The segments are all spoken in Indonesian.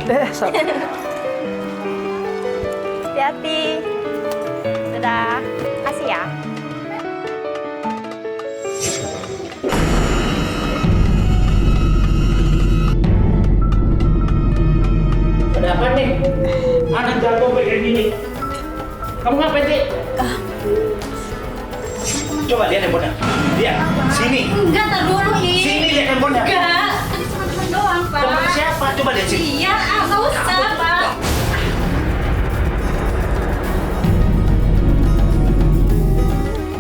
Satu. Hati-hati. Dadah. Kasih ya. Ada apa nih? Anak jatuh kayak gini. Kamu ngapain sih? Coba lihat handphonenya. Lihat. Sini. Enggak, tar dulu nih. Sini lihat handphonenya. Enggak. Tadi cuma teman doang, Pak. Teman siapa? Coba lihat sini. Iya, nggak usah, Pak.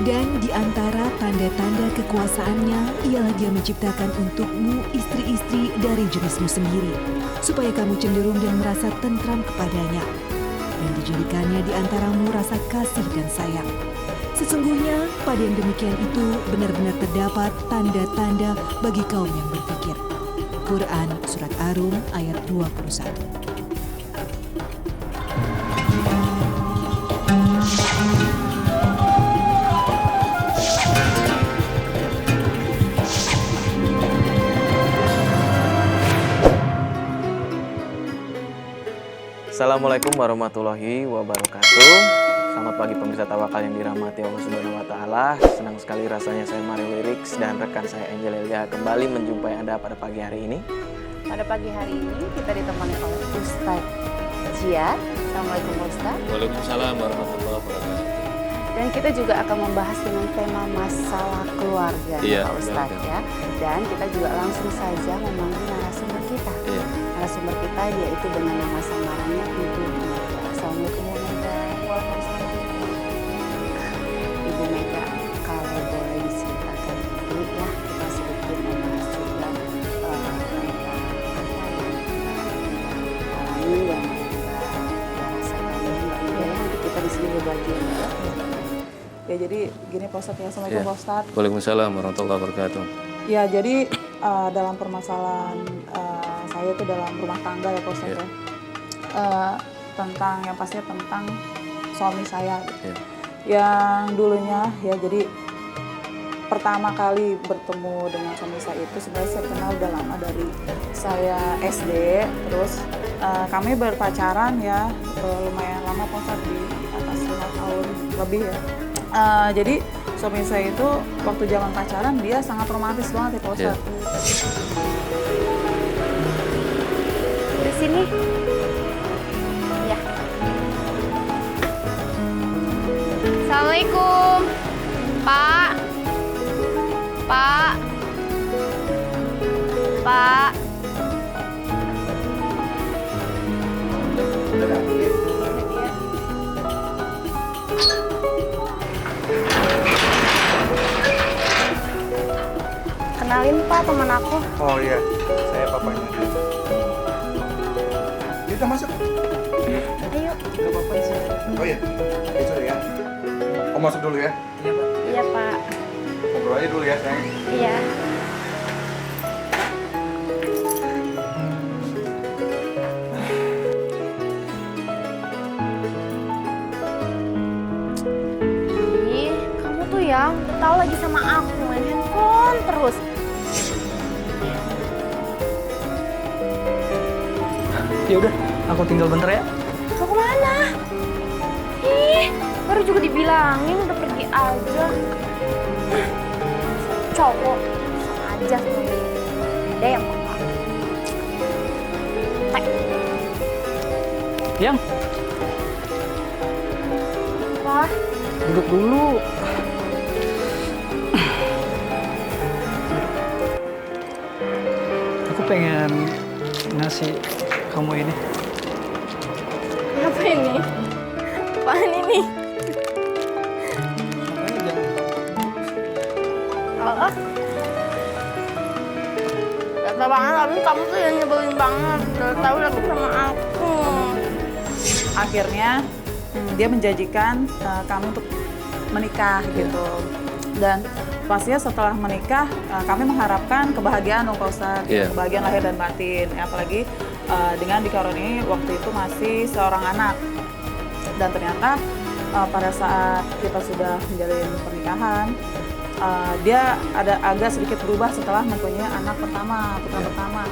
Dan di antara tanda-tanda kekuasaannya ialah dia menciptakan untukmu istri-istri dari jenismu sendiri, supaya kamu cenderung dan merasa tentram kepadanya. Dan dijadikannya di antaramu rasa kasih dan sayang. Sesungguhnya pada yang demikian itu benar-benar terdapat tanda-tanda bagi kaum yang berpikir. Quran Surat Ar-Rum ayat 21. Assalamualaikum warahmatullahi wabarakatuh. Selamat pagi pemirsa Tawakal yang dirahmati Allah Subhanahu wa taala. Senang sekali rasanya saya Mario Lyrics dan rekan saya Angel Elia kembali menjumpai Anda pada pagi hari ini. Pada pagi hari ini kita ditemani oleh Ustaz Jiat. Assalamualaikum Ustaz. Waalaikumsalam warahmatullahi wabarakatuh. Dan kita juga akan membahas dengan tema masalah keluarga, Iya, Pak Ustaz ya. Dan kita juga langsung saja memanggil narasumber kita. Iya. Narasumber kita yaitu dengan nama samarannya Ibu Mega. Assalamualaikum Bu Mega. Waalaikumsalam. Ibu Mega, kalau boleh diceritakan dulu ya, kita sedikit membahas juga tentang apa yang alami, yang Mbak rasakan, Mbak Mega. Nanti kita di sini berbagi ya. Ya jadi gini Pak Ustadz ya, Assalamualaikum Pak Ustadz. Waalaikumsalam warahmatullahi wabarakatuh. Ya jadi dalam permasalahan saya itu dalam rumah tangga ya Pak Ustadz ya. Tentang yang pastinya tentang suami saya. Ya. Yang dulunya ya jadi pertama kali bertemu dengan suami saya itu sebenarnya saya kenal udah lama dari saya SD. Terus kami berpacaran ya lumayan lama Pak Ustadz, di atas 5 tahun lebih ya. Jadi suami saya itu waktu zaman pacaran dia sangat romantis banget ya Pak Ustadz. Di sini. Ya. Assalamualaikum. Pak. Pak. Pak. Kenalin Pak, teman aku. Oh iya, saya papanya. Yuk kita masuk. Ayo. Gak apa-apa sih. Oh iya, sorry ya. Om masuk dulu ya. Iya Pak. Ngobrol aja dulu ya sayang. Iya. Ih, kamu tuh ya tahu lagi sama aku main handphone terus. Ya udah, aku tinggal bentar ya. Mau kemana? Ih, baru juga dibilangin udah pergi aja. Cowok sama aja sama dia. Ada yang apa? Yang, Wah, duduk dulu. Aku pengen ngasih kamu ini. apa ini? Apaan ini? Oh, kata banget, tapi kamu tuh yang nyebelin banget. Udah tahu lagi sama aku. Akhirnya dia menjanjikan kami untuk menikah gitu. Dan pastinya setelah menikah kami mengharapkan kebahagiaan Pak Ustadz, Iya. kebahagiaan lahir dan batin. Apalagi dengan dikaruniai waktu itu masih seorang anak. Dan ternyata pada saat kita sudah menjalin pernikahan, dia ada agak sedikit berubah setelah mempunyai anak pertama, putra pertama.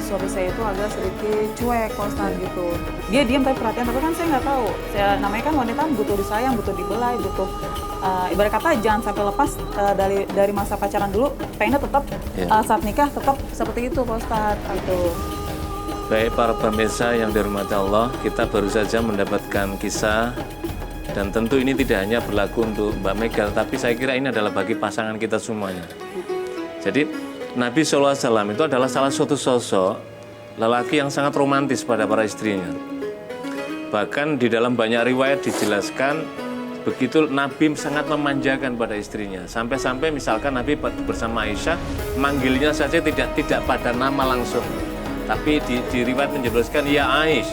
Suami saya itu agak sedikit cuek, Pak Ustadz gitu. Dia diam tapi perhatian, tapi kan saya nggak tahu. Namanya kan wanita butuh disayang, butuh dibelai, butuh ibarat kata jangan sampai lepas dari masa pacaran dulu, pengennya tetap saat nikah tetap seperti itu, Pak Ustadz gitu. Baik para pemirsa yang dirahmati Allah, kita baru saja mendapatkan kisah dan tentu ini tidak hanya berlaku untuk Mbak Mega, tapi saya kira ini adalah bagi pasangan kita semuanya. Jadi Nabi SAW itu adalah salah satu sosok lelaki yang sangat romantis pada para istrinya. Bahkan di dalam banyak riwayat dijelaskan begitu Nabi sangat memanjakan pada istrinya. Sampai-sampai misalkan Nabi bersama Aisyah manggilnya saja tidak pada nama langsung. Tapi di riwayat menjelaskan ya Aish.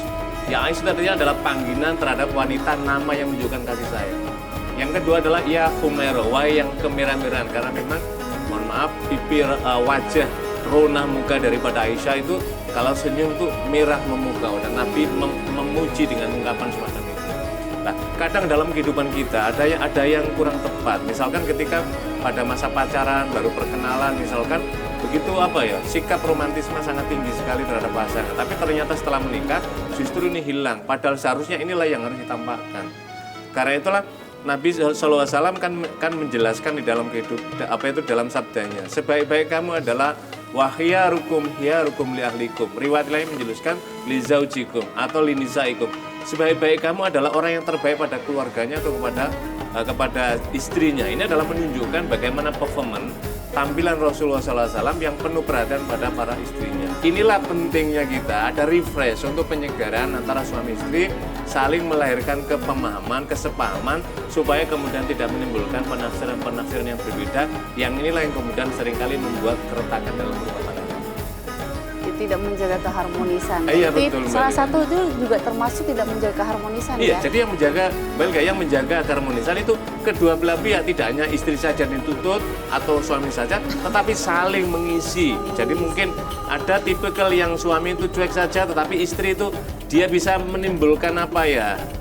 Ya Aish itu artinya adalah panggilan terhadap wanita nama yang menunjukkan kasih sayang. Yang kedua adalah ya Humaira, wahai yang kemerah-merahan, karena memang mohon maaf bibir wajah rona muka daripada Aisyah itu kalau senyum tuh merah memukau dan Nabi memuji dengan ungkapan semacam itu. Nah, kadang dalam kehidupan kita ada yang kurang tepat. Misalkan ketika pada masa pacaran baru perkenalan misalkan begitu sikap romantisme sangat tinggi sekali terhadap pasangan. Tapi ternyata setelah menikah justru ini hilang. Padahal seharusnya inilah yang harus ditampakkan. Karena itulah Nabi SAW kan menjelaskan di dalam dalam sabdanya. Sebaik-baik kamu adalah wahyarukum li ahlikum. Riwayat lain menjelaskan li zaujikum atau li nisaikum. Sebaik-baik kamu adalah orang yang terbaik pada keluarganya atau kepada istrinya. Ini adalah menunjukkan bagaimana performance tampilan Rasulullah SAW yang penuh perhatian pada para istrinya. Inilah pentingnya kita ada refresh untuk penyegaran antara suami istri, saling melahirkan kepemahaman, kesepahaman, supaya kemudian tidak menimbulkan penafsiran-penafsiran yang berbeda, yang inilah yang kemudian seringkali membuat keretakan dalam rumah tangga. Tidak menjaga keharmonisan. Iya, betul, salah satu itu juga termasuk tidak menjaga keharmonisan ya. Ya. Jadi yang menjaga keharmonisan itu kedua belah pihak, tidak hanya istri saja dituntut atau suami saja, tetapi saling mengisi. Jadi mungkin ada tipikal yang suami itu cuek saja, tetapi istri itu dia bisa menimbulkan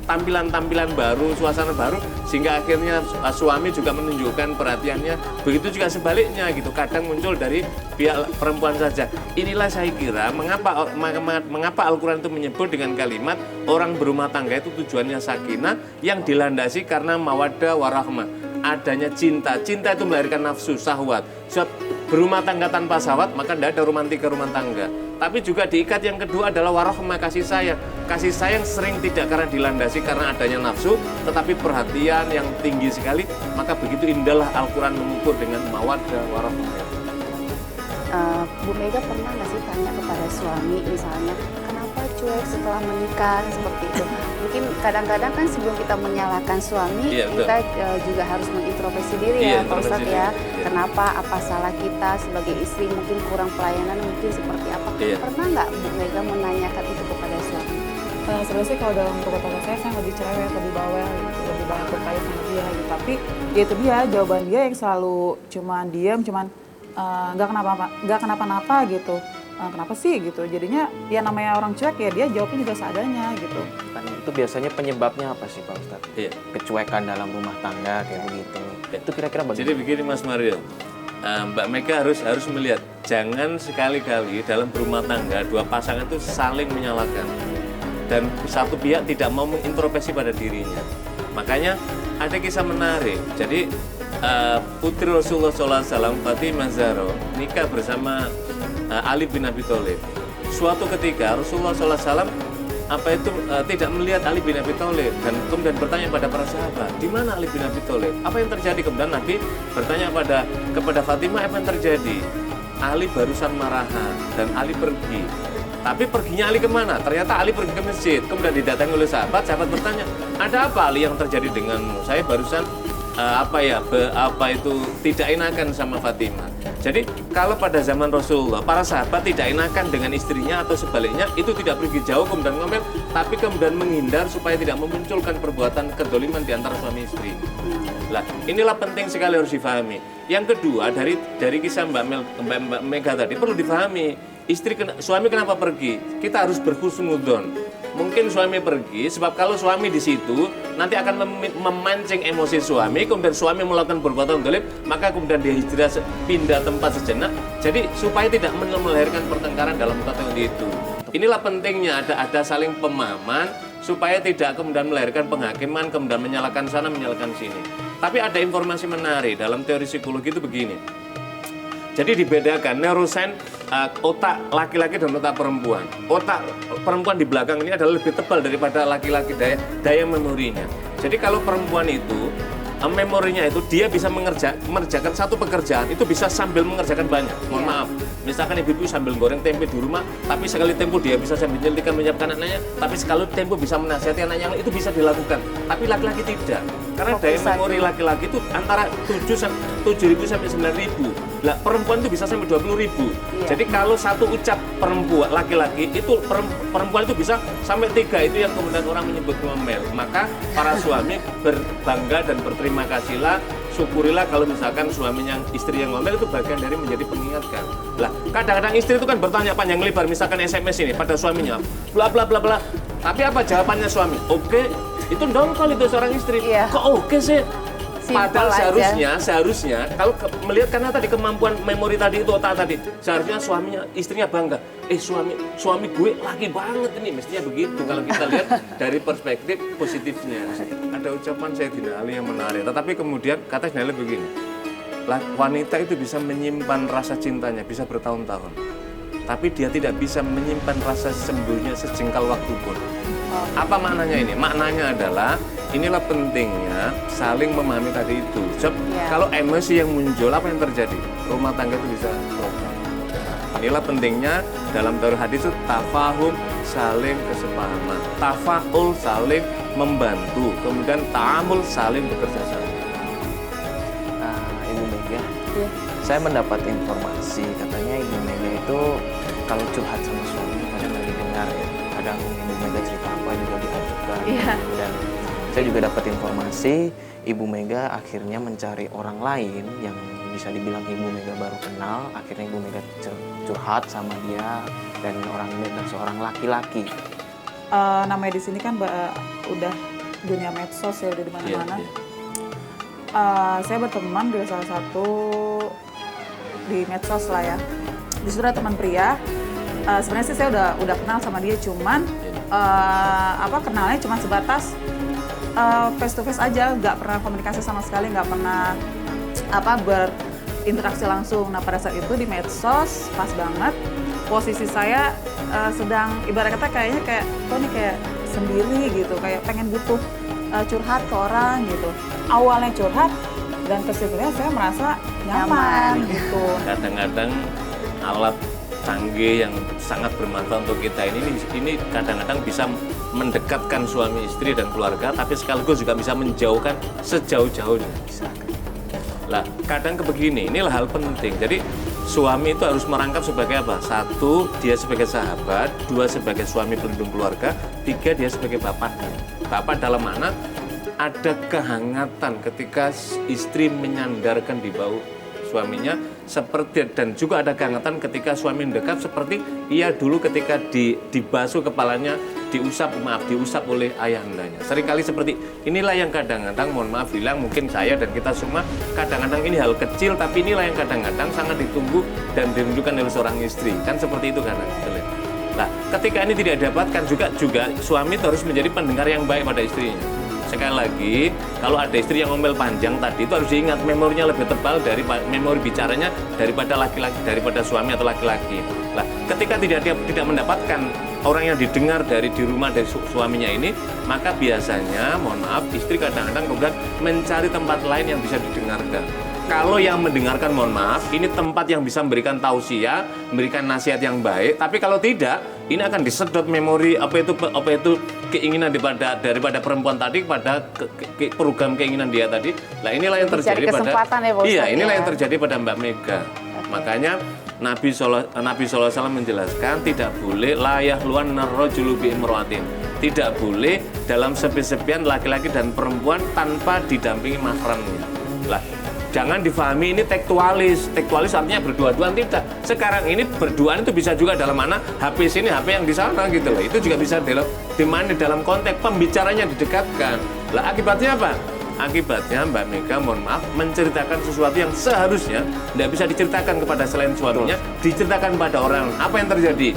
tampilan-tampilan baru, suasana baru, sehingga akhirnya suami juga menunjukkan perhatiannya. Begitu juga sebaliknya gitu. Kadang muncul dari pihak perempuan saja. Inilah saya kira mengapa Al-Quran itu menyebut dengan kalimat orang berumah tangga itu tujuannya sakinah yang dilandasi karena mawaddah warahmah. Adanya cinta. Cinta itu melahirkan nafsu, syahwat. Sebab berumah tangga tanpa syahwat maka tidak ada romantika rumah tangga. Tapi juga diikat yang kedua adalah warahmah, kasih sayang. Kasih sayang sering tidak karena dilandasi karena adanya nafsu, tetapi perhatian yang tinggi sekali. Maka begitu indahlah Al-Quran mengukur dengan mawaddah warahmah. Bu Mega pernah nggak sih tanya kepada suami misalnya, kenapa cuek setelah menikah seperti itu? Mungkin kadang-kadang kan sebelum kita menyalahkan suami, kita juga harus mengintrospeksi diri ya Pak Ustadz ya. Kenapa, apa salah kita sebagai istri, mungkin kurang pelayanan, mungkin seperti apa. Pernah nggak Bu Mega menanyakan itu kepada suami? Sebenarnya sih kalau dalam rumah tangga saya lebih cerewet, lebih bawel, lebih banyak berkait sama dia gitu. Tapi itu dia jawaban dia yang selalu cuman diam, nggak kenapa-napa gitu. Kenapa sih gitu? Jadinya ya namanya orang cuek ya dia jawabnya juga seadanya gitu. Itu biasanya penyebabnya apa sih Pak Ustadz? Kecuekan dalam rumah tangga kayak begitu. Itu kira-kira bagaimana? Jadi begini Mas Mario, Mbak Mega harus melihat, jangan sekali-kali dalam berumah tangga dua pasangan itu saling menyalahkan dan satu pihak tidak mau mengintrospeksi pada dirinya. Makanya ada kisah menarik. Jadi putri Rasulullah SAW, Fatimah Zahra, nikah bersama Ali bin Abi Thalib. Suatu ketika Rasulullah SAW tidak melihat Ali bin Abi Thalib dan kemudian bertanya pada para sahabat, di mana Ali bin Abi Thalib? Apa yang terjadi? Kemudian Nabi bertanya kepada Fatimah, apa yang terjadi? Ali barusan marahan dan Ali pergi. Tapi perginya Ali kemana? Ternyata Ali pergi ke masjid. Kemudian didatangi oleh sahabat bertanya, ada apa Ali yang terjadi denganmu? Saya barusan tidak enakan sama Fatimah. Jadi kalau pada zaman Rasulullah para sahabat tidak enakan dengan istrinya atau sebaliknya, itu tidak pergi jauh kemudian ngomel, tapi kemudian menghindar supaya tidak memunculkan perbuatan kedoliman di antara suami istri. Lah, inilah penting sekali harus difahami. Yang kedua dari kisah Mbak Mega tadi perlu difahami, suami kenapa pergi? Kita harus berhusnudzon. Mungkin suami pergi, sebab kalau suami di situ nanti akan memancing emosi suami, kemudian suami melakukan perbuatan dolim, maka kemudian dia hijrah pindah tempat sejenak. Jadi supaya tidak melahirkan pertengkaran dalam kata itu. Inilah pentingnya ada saling pemahaman supaya tidak kemudian melahirkan penghakiman, kemudian menyalahkan sana, menyalahkan sini. Tapi ada informasi menarik dalam teori psikologi itu begini. Jadi dibedakan neurosains otak laki-laki dan otak perempuan. Otak perempuan di belakang ini adalah lebih tebal daripada laki-laki, daya memorinya. Jadi kalau perempuan itu memorinya itu dia bisa mengerjakan satu pekerjaan itu bisa sambil mengerjakan banyak. Mohon maaf, misalkan ibu-ibu sambil goreng tempe di rumah, tapi sekali tempo dia bisa sambil nyelidikan menyiapkan anaknya, tapi sekali tempo bisa menasihati anaknya, itu bisa dilakukan. Tapi laki-laki tidak, karena daya memori laki-laki itu antara 7.000 sampai 9.000. Lah perempuan itu bisa sampai 20.000. Jadi kalau satu ucap perempuan laki-laki itu perempuan itu bisa sampai 3, itu yang kemudian orang menyebut ngomel. Maka para suami berbangga dan berterima kasihlah, syukurilah kalau misalkan suaminya istri yang ngomel itu bagian dari menjadi pengingatkan. Lah kadang-kadang istri itu kan bertanya panjang lebar, misalkan SMS ini pada suaminya bla bla bla bla. Tapi apa jawabannya suami? Oke, itu dongkol itu seorang istri. Kok oke sih? Padahal seharusnya kalau melihat karena tadi kemampuan memori tadi itu otak tadi, seharusnya istrinya bangga. Suami gue laki banget ini, mestinya begitu kalau kita lihat dari perspektif positifnya. Ada ucapan Sayyidina Ali yang menarik, tetapi kemudian kata Sayyidina Ali begini, wanita itu bisa menyimpan rasa cintanya bisa bertahun-tahun, tapi dia tidak bisa menyimpan rasa sembuhnya sejengkal waktu pun. Apa maknanya ini? Maknanya adalah inilah pentingnya saling memahami tadi itu. Kalau emosi yang muncul, apa yang terjadi? Rumah tangga itu bisa problem. Inilah pentingnya dalam teori hadis itu tafahum, saling kesepahaman, tafaul, saling membantu, kemudian ta'amul, saling bekerja sama. Ibu Mega, saya mendapat informasi katanya Ibu Mega itu kalau curhat sama suami kadang lagi dengar ya, kadang Ibu Mega cerita apa juga diajukan. Dan saya juga dapat informasi Ibu Mega akhirnya mencari orang lain yang bisa dibilang Ibu Mega baru kenal. Akhirnya Ibu Mega curhat sama dia dan seorang laki-laki. Namanya di sini kan udah dunia medsos ya, udah di mana-mana. Saya berteman di salah satu di medsos lah ya. Di situ ada teman pria. Sebenarnya sih saya udah kenal sama dia, cuman kenalnya cuma sebatas face to face aja, nggak pernah komunikasi sama sekali, nggak pernah berinteraksi langsung. Nah pada saat itu di medsos pas banget posisi saya sedang ibarat kata kayaknya kayak sendiri gitu, kayak pengen butuh curhat ke orang gitu. Awalnya curhat dan kesininya saya merasa nyaman gitu. Kadang-kadang alat canggih yang sangat bermanfaat untuk kita ini kadang-kadang bisa mendekatkan suami istri dan keluarga, tapi sekaligus juga bisa menjauhkan sejauh-jauhnya. Lah kadang begini, inilah hal penting. Jadi suami itu harus merangkap sebagai apa? 1, dia sebagai sahabat, 2 sebagai suami pelindung keluarga, 3 dia sebagai bapak. Bapak dalam mana ada kehangatan ketika istri menyandarkan di bahu suaminya, seperti dan juga ada kehangatan ketika suami mendekat seperti ia dulu ketika dibasuh kepalanya, diusap oleh ayahandanya. Seringkali seperti inilah yang kadang-kadang, mohon maaf bilang, mungkin saya dan kita semua kadang-kadang ini hal kecil, tapi inilah yang kadang-kadang sangat ditunggu dan dirindukan oleh seorang istri. Kan seperti itu kan. Nah, ketika ini tidak didapatkan juga suami harus menjadi pendengar yang baik pada istrinya. Sekali lagi, kalau ada istri yang ngomel panjang tadi itu harus diingat memorinya lebih tebal dari memori bicaranya daripada laki-laki, daripada suami atau laki-laki. Nah, ketika tidak mendapatkan orang yang didengar di rumah dari suaminya ini, maka biasanya, mohon maaf, istri kadang-kadang kemudian mencari tempat lain yang bisa didengarkan. Kalau yang mendengarkan, mohon maaf, ini tempat yang bisa memberikan tausiah, memberikan nasihat yang baik. Tapi kalau tidak, ini akan disedot memori apa itu keinginan daripada perempuan tadi pada program keinginan dia tadi. Nah inilah yang terjadi inilah yang terjadi pada Mbak Mega. Makanya Nabi SAW menjelaskan tidak boleh layahluan narrojulu bi imro'atin. Tidak boleh dalam sepi-sepian laki-laki dan perempuan tanpa didampingi mahramnya. Lah, Jangan difahami ini tekstualis. Tekstualis artinya berdua-duaan, tidak. Sekarang ini berduaan itu bisa juga dalam mana HP sini, HP yang di sana gitu loh. Itu juga bisa dimana dalam konteks pembicaranya didekatkan. Lah akibatnya apa? Akibatnya Mbak Mega mohon maaf menceritakan sesuatu yang seharusnya tidak bisa diceritakan kepada selain suaminya, diceritakan pada orang. Apa yang terjadi?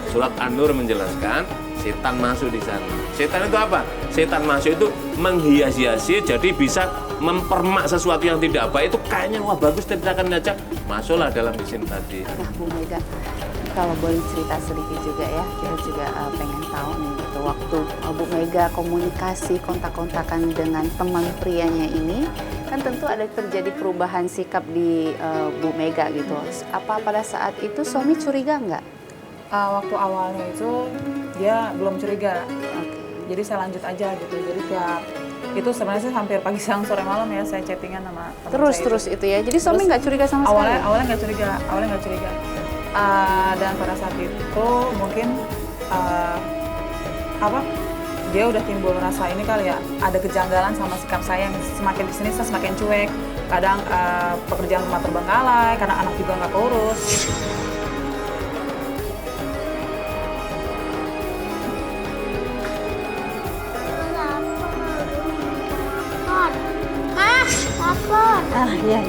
Surat An-Nur menjelaskan setan masuk di sana. Setan itu apa? Setan masuk itu menghias-hiasi, jadi bisa mempermak sesuatu yang tidak baik. Itu kayaknya wah bagus, ceritakan aja. Masuklah dalam isim tadi. Nah, Bu Mega, kalau boleh cerita sedikit juga ya, kita juga pengen tahu nih gitu, waktu Bu Mega komunikasi kontak-kontakan dengan teman prianya ini, kan tentu ada terjadi perubahan sikap di Bu Mega gitu. Apa pada saat itu suami curiga nggak? Waktu awalnya itu dia belum curiga. Jadi saya lanjut aja gitu. Jadi kayak itu sebenarnya sih hampir pagi, siang, sore, malam ya saya chattingan sama teman saya Terus itu ya. Jadi suami nggak curiga sama sekali? Awalnya nggak curiga. Dan pada saat itu mungkin dia udah timbul rasa ini kali ya, ada kejanggalan sama sikap saya yang semakin kesini saya semakin cuek. Kadang pekerjaan rumah terbengkalai karena anak juga nggak keurus. Iya.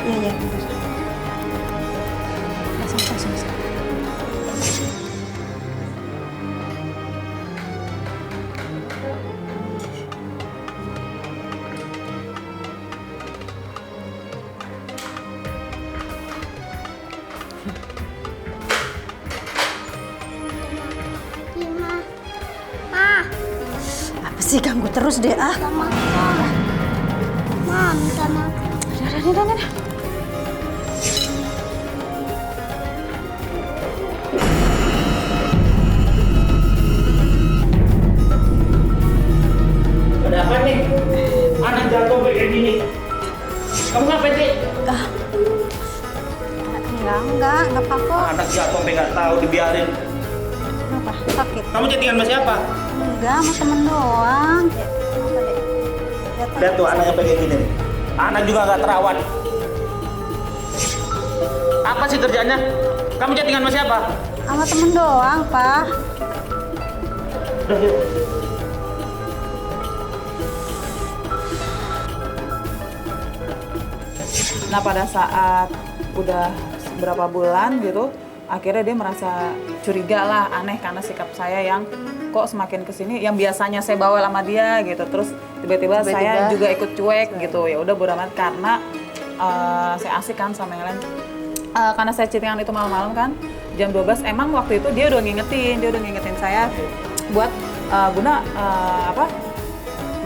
Iya. Apa sih ganggu terus deh ah? Sama. Udah. Ada apa nih? Anak jatuh kayak gini. Kamu ngapain sih? Enggak apa-apa. Anak jatuh sampai nggak tahu dibiarin. Kenapa? Sakit? Kamu chattingan sama siapa? Enggak, sama temen doang. Lihat tuh anaknya kayak gini nih. Anak juga nggak terawat. Apa sih kerjanya? Kamu chattingan sama siapa? Sama temen doang, Pak. Udah yuk. Nah pada saat udah berapa bulan gitu, akhirnya dia merasa curiga lah, aneh karena sikap saya yang kok semakin kesini, yang biasanya saya bawa sama dia gitu, terus tiba-tiba saya juga ikut cuek gitu. Ya udah bodo amat karena saya asik kan sama yang lain. Karena saya chattingan itu malam-malam kan, jam 12 emang waktu itu dia udah ngingetin saya buat Bunda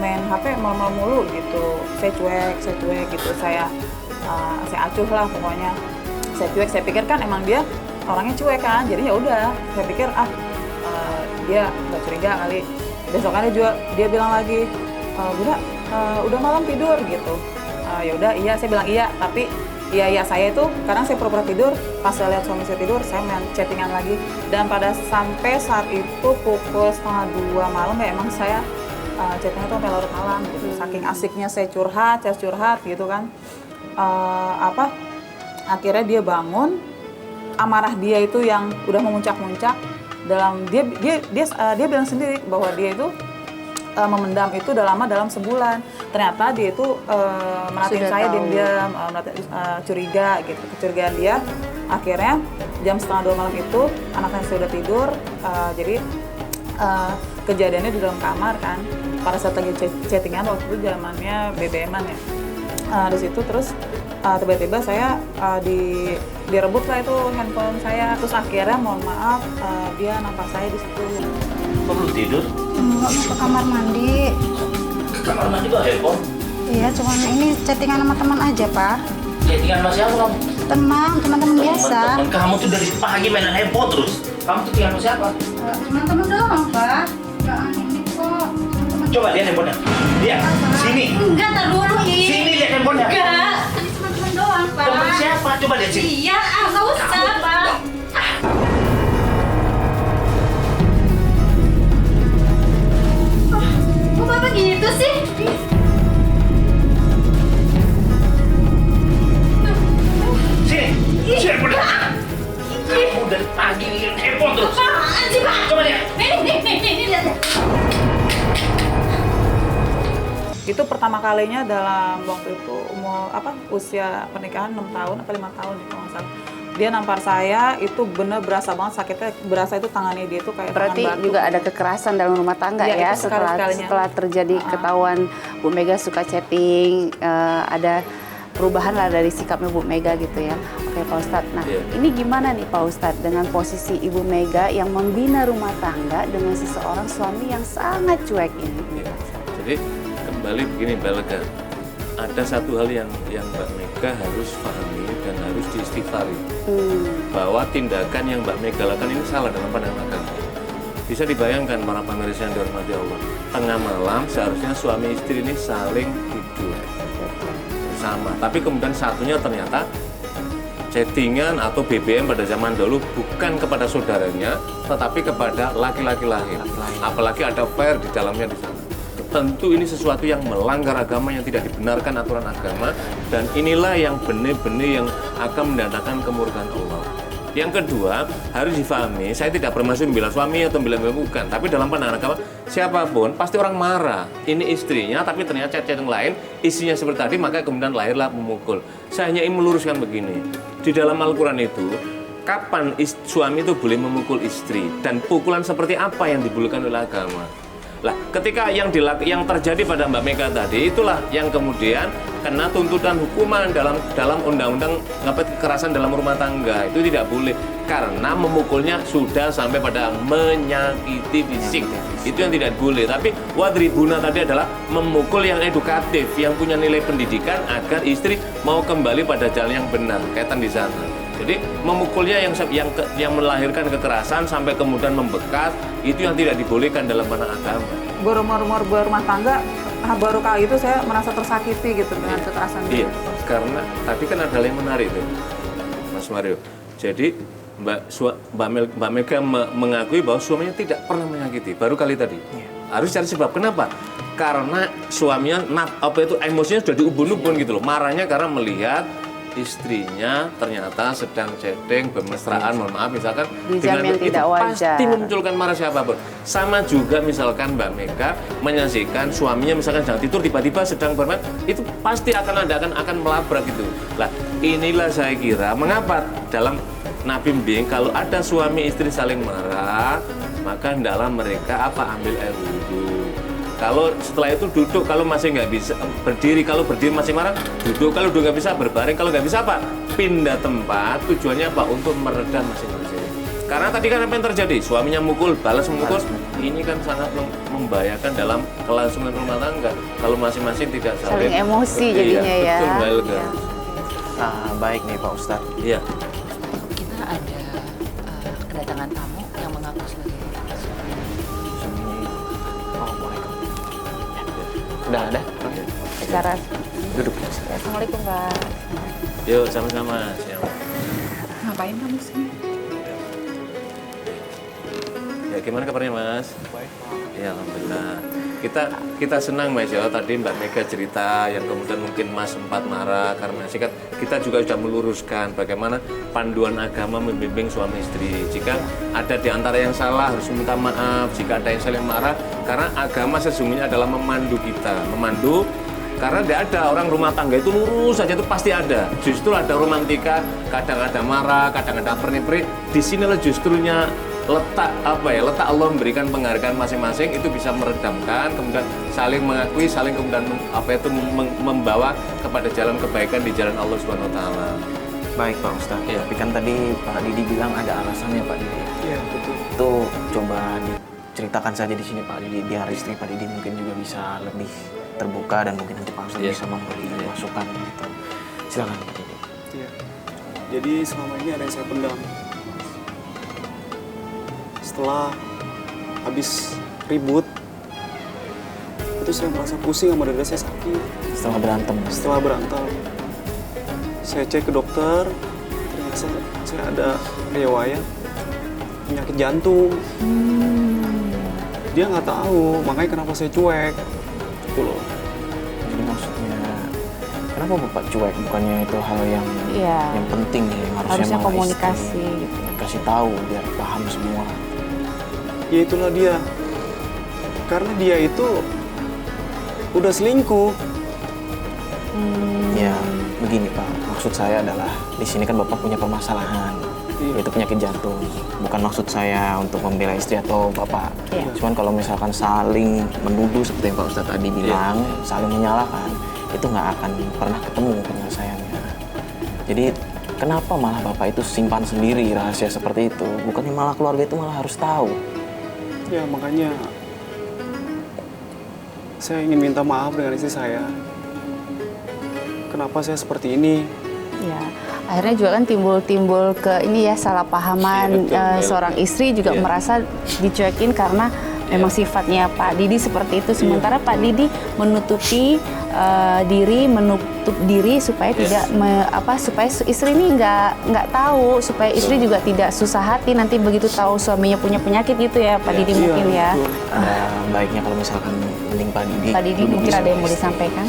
main HP malam-malam mulu gitu. Saya cuek gitu, saya acuh lah pokoknya. Saya cuek, saya pikir kan emang dia orangnya cuek kan, jadi ya udah saya pikir dia nggak curiga kali. Besokannya juga dia bilang lagi, Bunda udah malam tidur gitu. Ya udah iya, saya bilang iya, tapi iya saya itu kadang saya pura-pura tidur, pas saya lihat suami saya tidur saya main chattingan lagi. Dan sampai saat itu pukul 1:30 malam ya emang saya chattingan itu sampai larut malam gitu. Saking asiknya saya curhat gitu kan. Akhirnya dia bangun, amarah dia itu yang udah memuncak-muncak dalam dia bilang sendiri bahwa dia itu memendam itu udah lama, dalam sebulan. Ternyata dia itu merhatiin saya diam-diam, curiga gitu, kecurigaan dia. Akhirnya jam 1:30 malam itu anaknya sudah tidur, jadi kejadiannya di dalam kamar kan. Pada saat lagi chattingan waktu itu zamannya BBM-an ya. Di situ terus tiba-tiba saya direbut lah itu handphone saya. Terus akhirnya mohon maaf dia nampak saya di situ. Kok belum tidur? Enggak, mau ke kamar mandi. Kamar mandi kok handphone? Iya, cuman ini chattingan sama teman aja, Pak. Chattingan sama siapa kamu? Teman-teman biasa. Teman kamu tuh dari pagi mainan handphone terus. Kamu chattingan sama siapa? Teman-teman doang, Pak. Enggak ini kok. Coba lihat handphonenya. Lihat, sini. Enggak, tar dulu ini. Sini lihat handphonenya. Enggak, ini teman-teman doang, Pak. Teman siapa? Coba lihat sini. Iya, nggak usah, Pak. Kok Bapak gitu sih? pertama kalinya dalam waktu itu usia pernikahan 6 tahun atau 5 tahun kalau nggak salah. Dia nampar saya, itu bener berasa banget sakitnya, berasa itu tangannya dia itu kayak berarti tangan batu. juga ada kekerasan dalam rumah tangga Iya, ya itu setelah terjadi ketahuan Bu Mega suka chatting, ada perubahan lah dari sikapnya Bu Mega gitu ya. Oke Pak Ustadz, nah ini gimana nih Pak Ustadz dengan posisi Ibu Mega yang membina rumah tangga dengan seseorang suami yang sangat cuek ini? Jadi kembali begini Mbak Lega, ada satu hal yang Mbak Mega harus pahami dan harus diistighfari, bahwa tindakan yang Mbak Mega lakukan ini salah dalam pandangan agama. Bisa dibayangkan para pemirsa yang dihormati Allah, tengah malam seharusnya suami istri ini saling tidur bersama, tapi kemudian satunya ternyata chattingan atau BBM pada zaman dulu bukan kepada saudaranya, tetapi kepada laki-laki lain. Apalagi ada affair di dalamnya di sana. Tentu ini sesuatu yang melanggar agama, yang tidak dibenarkan aturan agama, dan inilah yang benar-benar yang akan mendatangkan kemurkaan Allah. Yang kedua, harus difahami, saya tidak bermaksud membela suami atau membela bukan, tapi dalam pandangan agama, siapapun pasti orang marah. Ini istrinya, tapi ternyata chat-chat yang lain, isinya seperti tadi, maka kemudian lahirlah memukul. Saya hanya ingin meluruskan begini, di dalam Al-Quran itu, kapan suami itu boleh memukul istri, dan pukulan seperti apa yang dibolehkan oleh agama. Lah, ketika yang terjadi pada Mbak Mega tadi, itulah yang kemudian kena tuntutan hukuman dalam undang-undang kekerasan dalam rumah tangga. Itu tidak boleh karena memukulnya sudah sampai pada menyakiti fisik. Itu yang tidak boleh. Tapi wadribuna tadi adalah memukul yang edukatif, yang punya nilai pendidikan agar istri mau kembali pada jalan yang benar. Kaitan di sana. Jadi memukulnya yang melahirkan kekerasan sampai kemudian membekas, itu yang tidak dibolehkan dalam pandangan agama. Berumur berumah tangga, baru kali itu saya merasa tersakiti gitu dengan kekerasan Iya, karena tadi kan ada yang menarik tuh, Mas Mario. Jadi Mbak Mega mengakui bahwa suaminya tidak pernah menyakiti, baru kali tadi. Harus cari sebab, kenapa? Karena suaminya emosinya sudah diubun-ubun gitu loh. Marahnya karena melihat istrinya ternyata sedang chatting bermesraan, mohon maaf misalkan di jam yang tidak wajar, pasti memunculkan marah siapapun. Sama juga misalkan Mbak Mega menyaksikan suaminya misalkan sedang tidur tiba-tiba sedang bermain, itu pasti akan melabrak gitu. Lah inilah saya kira mengapa dalam Nabi bimbing kalau ada suami istri saling marah, maka hendaklah mereka ambil air wudhu. Kalau setelah itu duduk, kalau masih nggak bisa berdiri, kalau berdiri masih marah, duduk, kalau duduk nggak bisa berbaring, kalau nggak bisa apa? Pindah tempat, tujuannya apa? Untuk meredam masing-masing. Karena tadi kan apa yang terjadi? Suaminya mukul, balas memukul, ini kan sangat membahayakan dalam kelangsungan rumah tangga. Kalau masing-masing tidak saling emosi jadinya ya. Betul, Mbak Elga. Baik nih Pak Ustadz. Iya. Kita ada kedatangan tamu yang mengaku sebagai Udah ada? Secara Duduk. Assalamualaikum Pak. Yuk sama-sama. Ngapain kamu sini? Ya gimana kabarnya Mas? Baik Pak. Ya alhamdulillah. Kita senang Mas ya, tadi Mbak Mega cerita yang kemudian mungkin Mas sempat marah karena kita juga sudah meluruskan bagaimana panduan agama membimbing suami istri. Jika ada di antara yang salah harus minta maaf, jika ada yang saling marah, karena agama sesungguhnya adalah memandu kita, karena tidak ada orang rumah tangga itu lurus saja, itu pasti ada. Justru ada romantika, kadang ada marah, kadang ada perni-perni. Di sinilah justrunya letak Allah memberikan penghargaan masing-masing, itu bisa meredamkan, kemudian saling mengakui, saling kemudian membawa kepada jalan kebaikan di jalan Allah Subhanahu wa taala. Baik Pak Ustadz. Ya. Tapi kan tadi Pak Didi bilang ada alasannya Pak Didi. Iya betul. Itu coba diceritakan saja di sini Pak Didi, biar istri Pak Didi mungkin juga bisa lebih terbuka dan mungkin nanti Pak Ustadz bisa memberi masukan gitu. Silakan Pak Didi. Iya. Jadi selama ini ada yang saya pendam. Setelah habis ribut, itu saya merasa pusing sama dada saya sakit. Setelah berantem. Saya cek ke dokter, ternyata saya ada riwayat penyakit jantung. Dia nggak tahu, makanya kenapa saya cuek. Gitu loh. Jadi maksudnya, kenapa Bapak cuek? Bukannya itu hal yang penting ya, yang harusnya komunikasi. Kasih tahu biar paham semua. Ya itulah dia. Karena dia itu udah selingkuh. Ya, begini Pak. Maksud saya adalah di sini kan Bapak punya permasalahan. Yaitu penyakit jantung. Bukan maksud saya untuk membela istri atau Bapak. Cuman kalau misalkan saling menuduh seperti yang Pak Ustadz tadi bilang, saling menyalahkan, itu nggak akan pernah ketemu penyelesaiannya. Jadi kenapa malah Bapak itu simpan sendiri rahasia seperti itu? Bukannya malah keluarga itu malah harus tahu. Ya makanya saya ingin minta maaf dengan istri saya. Kenapa saya seperti ini? Ya, akhirnya juga kan timbul ke ini ya, salah pahaman. Seorang istri juga merasa dicuekin karena memang sifatnya Pak Didi seperti itu. Sementara Pak Didi menutupi diri supaya tidak supaya istri ini nggak tahu, supaya istri juga tidak susah hati nanti begitu tahu suaminya punya penyakit gitu ya Pak Didi mungkin ya. Ada baiknya kalau misalkan mending Pak Didi mungkin ada yang mau disampaikan.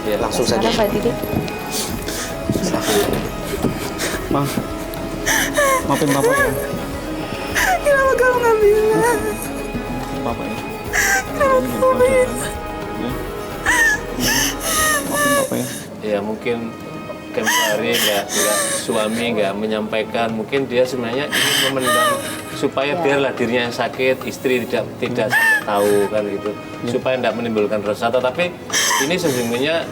Langsung saja Pak Didi. Maafin Bapak ya. Kenapa kamu nggak bilang? Maafin Bapak ya. Kenapa kamu bilang? Maafin Bapak ya. Ya mungkin kemarin suami nggak menyampaikan, mungkin dia sebenarnya ingin memendam supaya biarlah dirinya yang sakit, istri tidak sampai tahu kan gitu, supaya tidak menimbulkan rasa. Tetapi ini sesungguhnya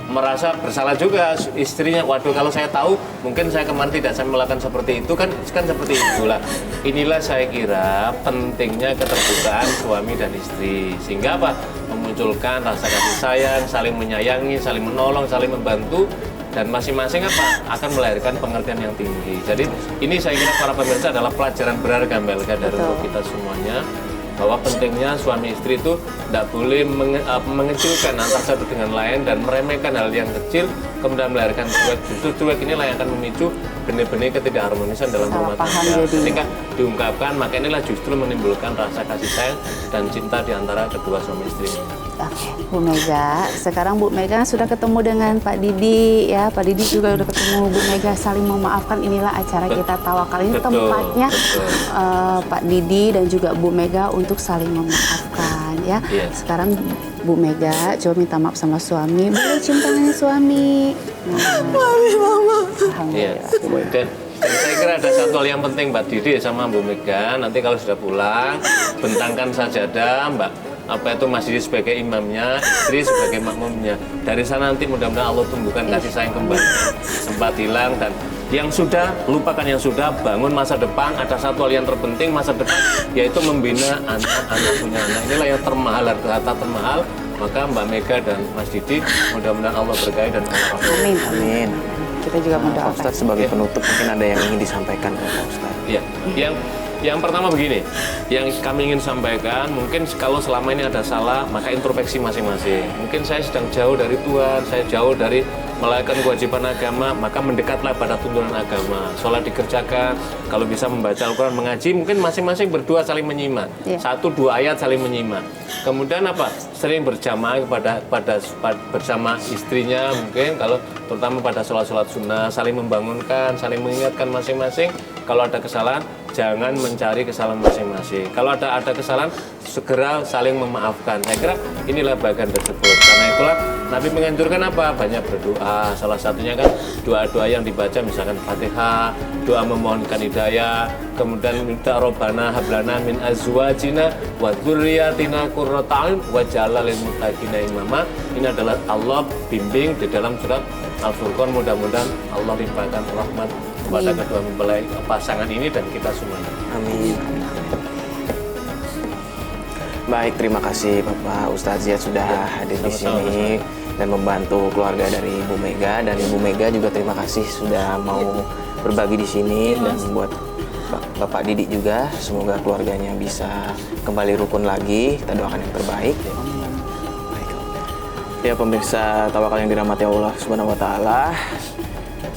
merasa bersalah juga istrinya. Waduh, kalau saya tahu mungkin saya kemarin tidak saya melakukan seperti itu kan seperti itulah. Inilah saya kira pentingnya keterbukaan suami dan istri, sehingga apa, memunculkan rasa kasih sayang, saling menyayangi, saling menolong, saling membantu, dan masing-masing akan melahirkan pengertian yang tinggi. Jadi ini saya kira para pemirsa adalah pelajaran berharga Melka dari untuk kita semuanya, bahwa pentingnya suami istri itu tidak boleh mengecilkan antara satu dengan lain dan meremehkan hal yang kecil kemudian melahirkan cuek. Justru cuek inilah yang akan memicu benih-benih ketidakharmonisan dalam rumah tangga. Ketika diungkapkan, maka inilah justru menimbulkan rasa kasih sayang dan cinta di antara kedua suami istri. Oke, Bu Mega. Sekarang Bu Mega sudah ketemu dengan Pak Didi ya. Pak Didi juga udah ketemu Bu Mega, saling memaafkan. Inilah acara kita tawakal ini tempatnya Pak Didi dan juga Bu Mega untuk saling memaafkan ya. Sekarang Bu Mega coba minta maaf sama suami. Boleh cium tangannya suami. Mama. Alhamdulillah. Dan saya kira ada satu hal yang penting Mbak Didi sama Bu Mega, nanti kalau sudah pulang bentangkan sajadah Mbak Mas Didi sebagai imamnya, istri sebagai makmumnya. Dari sana nanti mudah-mudahan Allah tumbuhkan kasih sayang kembali. Sempat hilang dan yang sudah, lupakan yang sudah, bangun masa depan. Ada satu hal yang terpenting masa depan, yaitu membina anak-anak punya anak. Inilah yang termahal, harta termahal. Maka Mbak Mega dan Mas Didi, mudah-mudahan Allah berkahi dan Allah rahmati. Amin. Kita juga mendoakan. Pak Ustadz sebagai penutup mungkin ada yang ingin disampaikan ke Pak Ustadz. Iya, yang pertama begini, yang kami ingin sampaikan, mungkin kalau selama ini ada salah, maka introspeksi masing-masing. Mungkin saya sedang jauh dari Tuhan, saya jauh dari melakukan kewajiban agama, maka mendekatlah pada tuntunan agama. Sholat dikerjakan, kalau bisa membaca Al-Quran, mengaji, mungkin masing-masing berdua saling menyimak. 1-2 ayat saling menyimak. Kemudian sering berjamaah bersama istrinya, mungkin kalau terutama pada sholat-sholat sunnah, saling membangunkan, saling mengingatkan masing-masing. Kalau ada kesalahan, jangan mencari kesalahan masing-masing. Kalau ada kesalahan, segera saling memaafkan. Saya kira inilah bagian tersebut. Karena itulah Nabi menganjurkan banyak berdoa. Salah satunya kan doa-doa yang dibaca, misalkan Fatihah, doa memohonkan hidayah, kemudian minta Robbana hablana min azwajina wa dzurriyyatina qurrata a'yun waj'alna lil muttaqina imama. Ini adalah Allah bimbing di dalam surat Al-Furqan. Mudah-mudahan Allah limpahkan rahmat kepada kedua mempelai pasangan ini dan kita semuanya. Amin. Baik, terima kasih Bapak Ustadz Ziyad sudah hadir di sini dan membantu keluarga dari Ibu Mega, dan Ibu Mega juga terima kasih sudah mau berbagi di sini, dan buat Bapak Didi juga semoga keluarganya bisa kembali rukun lagi. Kita doakan yang terbaik. Ya pemirsa Tawakal yang dirahmati Allah Subhanahu wa taala.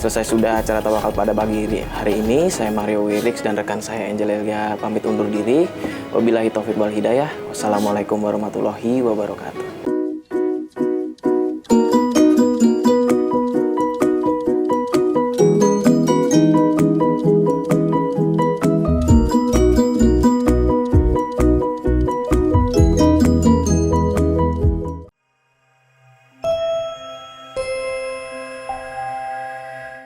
Selesai sudah acara Tawakal pada pagi hari ini. Saya Mario Wirix dan rekan saya Angel Elia pamit undur diri. Wabillahi taufiq wal hidayah. Wassalamualaikum warahmatullahi wabarakatuh.